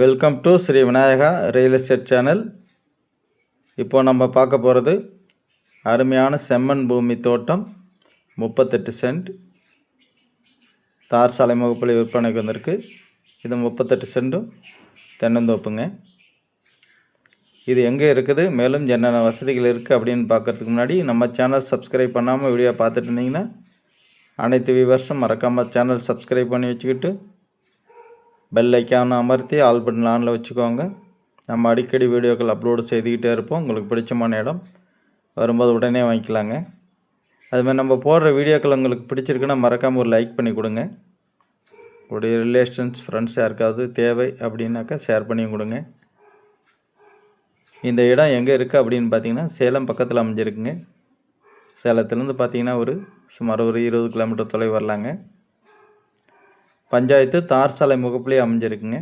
Welcome to Sri Vinayaka real estate channel. இப்போ நம்ம பார்க்க போகிறது அருமையான செம்மண் பூமி தோட்டம் 38 சென்ட் தார் சாலை முகப்பில் விற்பனைக்கு வந்திருக்கு. இது 38 சென்ட்டும் தென்னந்தோப்புங்க. இது எங்கே இருக்குது, மேலும் என்னென்ன வசதிகள் இருக்குது அப்படின்னு பார்க்குறதுக்கு முன்னாடி நம்ம சேனல் சப்ஸ்கிரைப் பண்ணாமல் வீடியோ பார்த்துட்டு இருந்தீங்கன்னா அனைத்து வியூவர்ஸும் மறக்காமல் சேனல் சப்ஸ்கிரைப் பண்ணி வச்சுக்கிட்டு பெல் ஐக்கானை அமர்த்தி ஆல் பட்டன் ஆனில் வச்சுக்கோங்க. நம்ம அடிக்கடி வீடியோக்கள் அப்லோடு செய்துக்கிட்டே இருப்போம். உங்களுக்கு பிடிச்சமான இடம் வரும்போது உடனே வாங்கிக்கலாங்க. அதுமாதிரி நம்ம போடுற வீடியோக்கள் உங்களுக்கு பிடிச்சிருக்குன்னா மறக்காமல் ஒரு லைக் பண்ணி கொடுங்க. உடைய ரிலேஷன்ஸ் ஃப்ரெண்ட்ஸ் யாருக்காவது தேவை அப்படின்னாக்கா ஷேர் பண்ணி கொடுங்க. இந்த இடம் எங்கே இருக்குது அப்படின்னு பார்த்தீங்கன்னா சேலம் பக்கத்தில் அமைஞ்சிருக்குங்க. சேலத்துலேருந்து பார்த்தீங்கன்னா சுமார் ஒரு 20 கிலோமீட்டர் தொலைவு வரலாங்க. பஞ்சாயத்து தார் சாலை முகப்பிலே அமைஞ்சிருக்குங்க.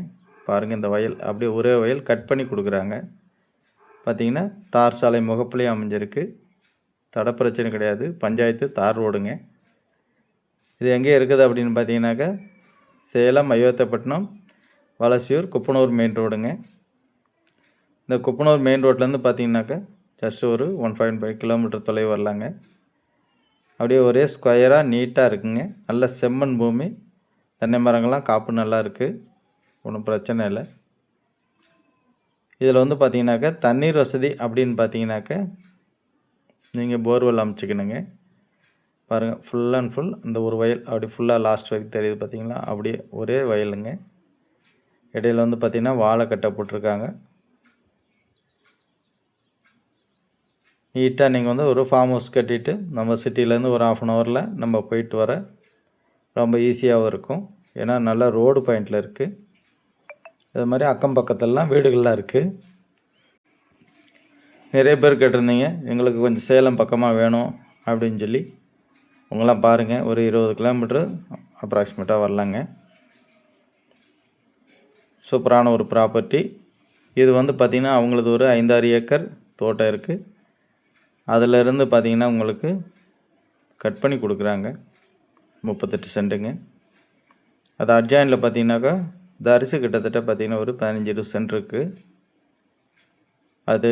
பாருங்கள், இந்த வயல் அப்படியே ஒரே வயல் கட் பண்ணி கொடுக்குறாங்க. பார்த்திங்கன்னா தார் சாலை முகப்பிலே அமைஞ்சிருக்கு. தடை பிரச்சனை கிடையாது. பஞ்சாயத்து தார் ரோடுங்க. இது எங்கே இருக்குது அப்படின்னு பார்த்தீங்கன்னாக்கா சேலம் அயோத்தியப்பட்டினம் வலசியூர் குப்பனூர் மெயின் ரோடுங்க. இந்த குப்பனூர் மெயின் ரோட்லேருந்து பார்த்தீங்கன்னாக்கா ஜஸ்ட் ஒரு 1.5 கிலோமீட்டர் தொலைவு வரலாங்க. அப்படியே ஒரே ஸ்கொயராக நீட்டாக இருக்குங்க. நல்ல செம்மண் பூமி, தென்னை மரங்கள்லாம் காப்பு நல்லா இருக்குது, ஒன்றும் பிரச்சனை இல்லை. இதில் பார்த்தீங்கன்னாக்கா தண்ணீர் வசதி அப்படின்னு பார்த்தீங்கன்னாக்கா நீங்கள் போர்வெல் அமைச்சிக்கணுங்க. பாருங்கள், ஃபுல் அண்ட் ஃபுல் இந்த ஒரு வயல் அப்படி ஃபுல்லாக லாஸ்ட் வரைக்கும் தெரியுது பார்த்தீங்களா, அப்படியே ஒரே வயலுங்க. இடையில் பார்த்தீங்கன்னா வாழை கட்டை போட்டிருக்காங்க. நீட்டாக நீங்கள் ஒரு ஃபார்ம் ஹவுஸ் கட்டிட்டு நம்ம சிட்டிலேருந்து ஒரு 1/2 ஹவரில் நம்ம போயிட்டு வர ரொம்ப ஈஸியாகவும் இருக்கும். ஏன்னா நல்லா ரோடு பாயிண்டில் இருக்குது. இது மாதிரி அக்கம் பக்கத்துலலாம் வீடுகள்லாம் இருக்குது. நிறைய பேர் கேட்டிருந்தீங்க எங்களுக்கு கொஞ்சம் சேலம் பக்கமாக வேணும் அப்படின்னு சொல்லி. உங்களாம் பாருங்கள், ஒரு 20 கிலோமீட்ரு அப்ராக்சிமேட்டாக வரலாங்க. சூப்பரான ஒரு ப்ராப்பர்ட்டி. இது பார்த்திங்கன்னா அவங்களது ஒரு 5-6 ஏக்கர் தோட்டம் இருக்குது. அதிலிருந்து பார்த்திங்கன்னா உங்களுக்கு கட் பண்ணி கொடுக்குறாங்க. 38 சென்ட்டுங்க. அது அட்ஜாயினில் பார்த்தீங்கன்னாக்கா இந்த அரிசி கிட்டத்தட்ட பார்த்திங்கன்னா ஒரு 15-20 சென்ட் இருக்குது. அது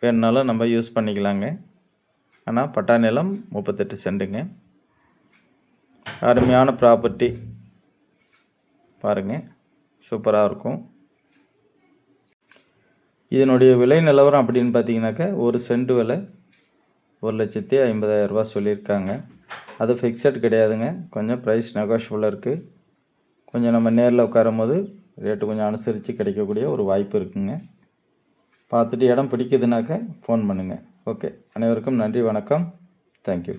வேணுனாலும் நம்ம யூஸ் பண்ணிக்கலாங்க. ஆனால் பட்டா நிலம் 38 சென்ட்டுங்க. அருமையான ப்ராப்பர்ட்டி பாருங்கள், சூப்பராக இருக்கும். இதனுடைய விலை நிலவரம் அப்படின்னு பார்த்தீங்கன்னாக்கா ஒரு சென்ட் விலை 1,50,000 ரூபா சொல்லியிருக்காங்க. அது ஃபிக்ஸட் கிடையாதுங்க. கொஞ்சம் ப்ரைஸ் நெகோஷியபிளாக இருக்குது. கொஞ்சம் நம்ம நேரில் உட்காரும் போது ரேட்டு கொஞ்சம் அனுசரித்து கிடைக்கக்கூடிய ஒரு வாய்ப்பு இருக்குங்க. பார்த்துட்டு இடம் பிடிக்குதுனாக்கா ஃபோன் பண்ணுங்கள். ஓகே, அனைவருக்கும் நன்றி, வணக்கம், தேங்க்யூ.